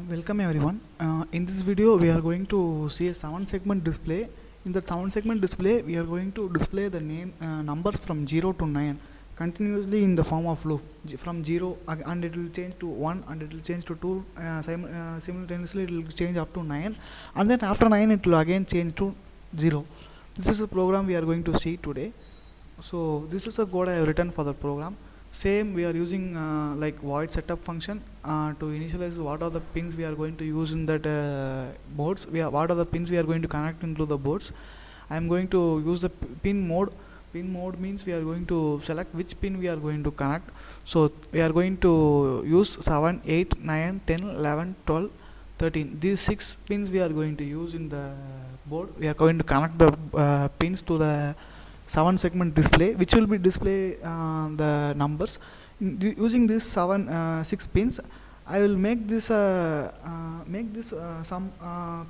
Welcome everyone. In this video we are going to see a 7 segment display. In the 7 segment display we are going to display the numbers from 0 to 9 continuously in the form of loop from 0 and it will change to 1 and it will change to 2 simultaneously it will change up to 9 and then after 9 it will again change to 0. This is the program we are going to see today. So this is the code I have written for the program. Same we are using like void setup function to initialize what are the pins we are going to use in that boards. What are the pins we are going to connect into the boards. I am going to use the pin mode. Pin mode means we are going to select which pin we are going to connect. So we are going to use 7, 8, 9, 10, 11, 12, 13. These 6 pins we are going to use in the board. We are going to connect the pins to the 7 segment display, which will be display the numbers. Using this 6 pins, I will make this some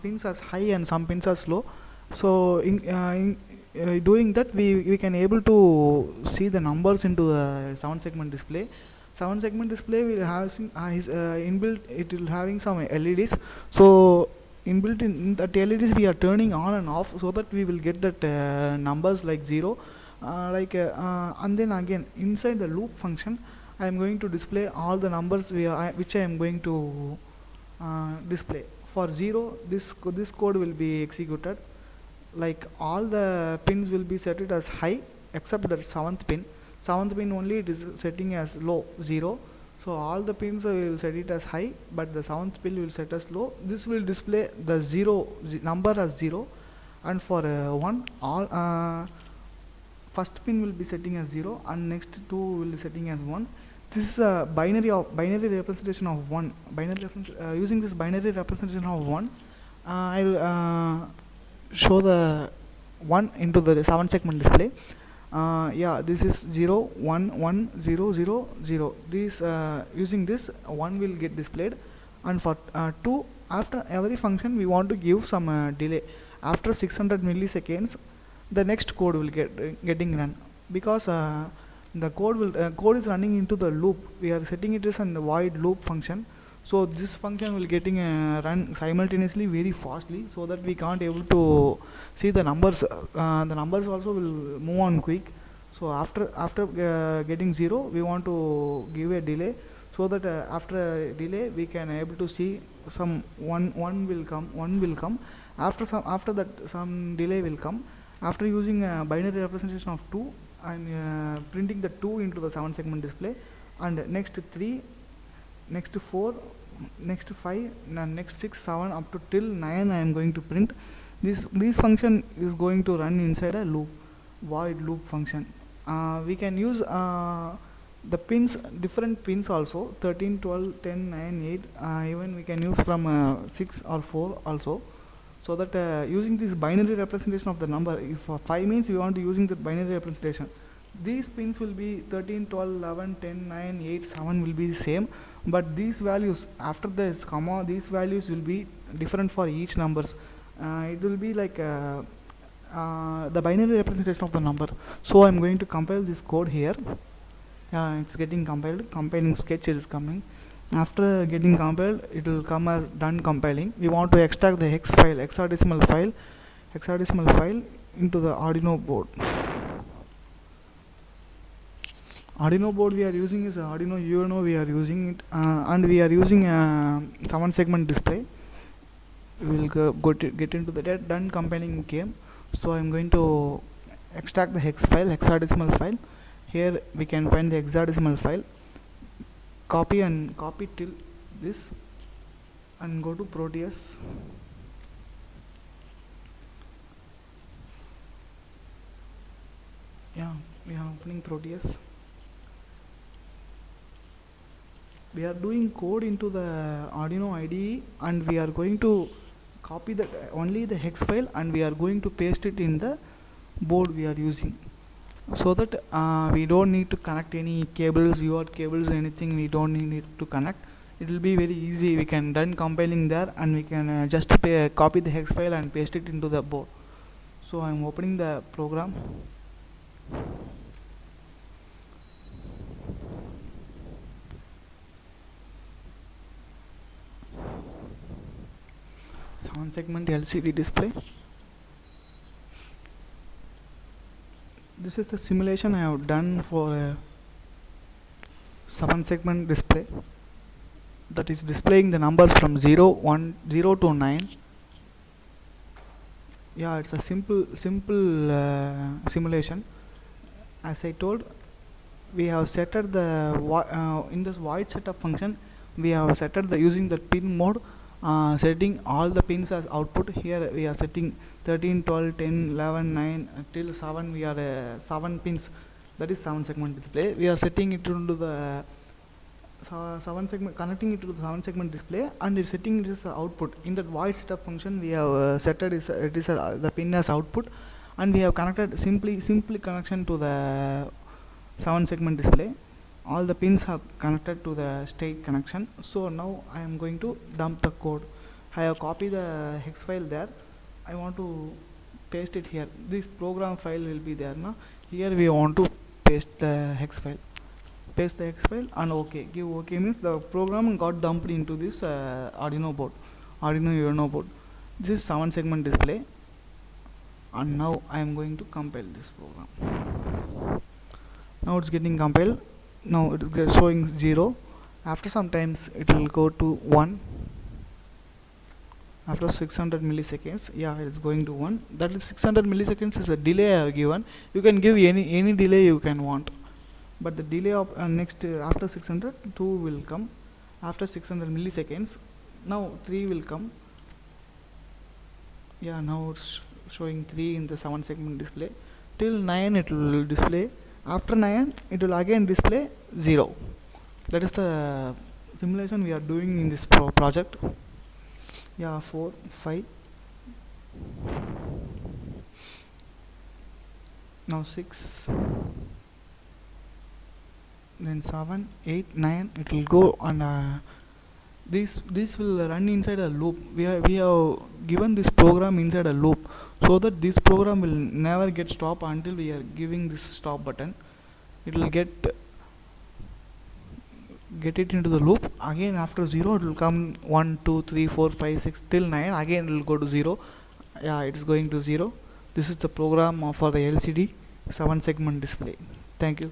pins as high and some pins as low. So in doing that we can able to see the numbers into the 7 segment display. 7 segment display will have inbuilt, it will having some LEDs. So inbuilt in that LEDs we are turning on and off so that we will get that numbers like 0 and then again inside the loop function I am going to display all the numbers which I am going to display. For 0 this code will be executed, like all the pins will be set it as high except the 7th pin. 7th pin only it is setting as low 0. So all the pins will set it as high, but the 7th pin will set as low. This will display the number as 0, and for 1 all first pin will be setting as 0 and next 2 will be setting as 1. This is a binary representation of 1. Using this binary representation of 1, I will show the 1 into the 7 segment display. Yeah, this is 0 1 1 0 0 0. This using this 1 will get displayed, and for 2, after every function we want to give some delay. After 600 milliseconds the next code will getting run, because the code is running into the loop. We are setting it as a void loop function, so this function will getting run simultaneously very fastly, so that we can't able to see the numbers. The numbers also will move on quick. So after getting 0 we want to give a delay, so that after a delay we can able to see some one will come. After that some delay will come. After using a binary representation of 2, I am printing the 2 into the 7 segment display, and next 3, next 4, next 5, and next 6, 7 up to till 9 I am going to print. This function is going to run inside a loop, void loop function. We can use the pins, different pins also, 13, 12, 10, 9, 8, even we can use from 6 or 4 also. So that using this binary representation of the number, if 5 means we want to using the binary representation, these pins will be 13, 12, 11, 10, 9, 8, 7 will be the same, but these values after this comma, these values will be different for each numbers. It will be like the binary representation of the number. So I am going to compile this code here. It's getting compiled. Compiling sketch is coming. After getting compiled, it will come as done compiling. We want to extract the hex file, hexadecimal file into the Arduino board. Arduino board we are using is Arduino Uno. We are using it, and we are using a 7 segment display. We will get into the done compiling game. So I am going to extract the hex file, hexadecimal file. Here we can find the hexadecimal file. Copy till this and go to Proteus. Yeah, we are opening Proteus. We are doing code into the Arduino IDE, and we are going to copy only the hex file, and we are going to paste it in the board we are using, so that we don't need to connect any cables, UART cables, anything we don't need to connect. It will be very easy. We can done compiling there, and we can just copy the hex file and paste it into the board. So I am opening the program. 7 segment LCD display. This is the simulation I have done for a 7 segment display, that is displaying the numbers from 0 to 9. Yeah, it's a simple simulation. As I told, we have set the in this void setup function, we have set the using the pin mode, setting all the pins as output. Here we are setting 13, 12, 10, 11, 9 till 7. We are 7 pins, that is 7 segment display. We are setting it into the 7 segment, connecting it to the 7 segment display, and it's setting it as output. In that void setup function, we have set it is the pin as output, and we have connected simply connection to the 7 segment display. All the pins are connected to the state connection. So now I am going to dump the code. I have copied the hex file there. I want to paste it here. This program file will be there now. Here we want to paste the hex file. Paste the hex file and OK. Give OK means the program got dumped into this Arduino Uno board. This is 7 segment display, and now I am going to compile this program. Now it's getting compiled. Now it is showing 0. After some times it will go to 1. After 600 milliseconds, yeah, it is going to 1. That is 600 milliseconds is a delay I have given. You can give any delay you can want, but the delay of next after 600, 2 will come. After 600 milliseconds, now 3 will come. Yeah, now it's showing 3 in the 7 segment display. Till 9 it will display. After 9 it will again display 0. That is the simulation we are doing in this project. Yeah, 4, 5, now 6, then 7, 8, 9. It will go, and this will run inside a loop. We have given this program inside a loop, so that this program will never get stopped until we are giving this stop button. It will get it into the loop. Again after 0 it will come 1, 2, 3, 4, 5, 6 till 9. Again it will go to 0. Yeah, it is going to 0. This is the program for the LCD 7 segment display. Thank you.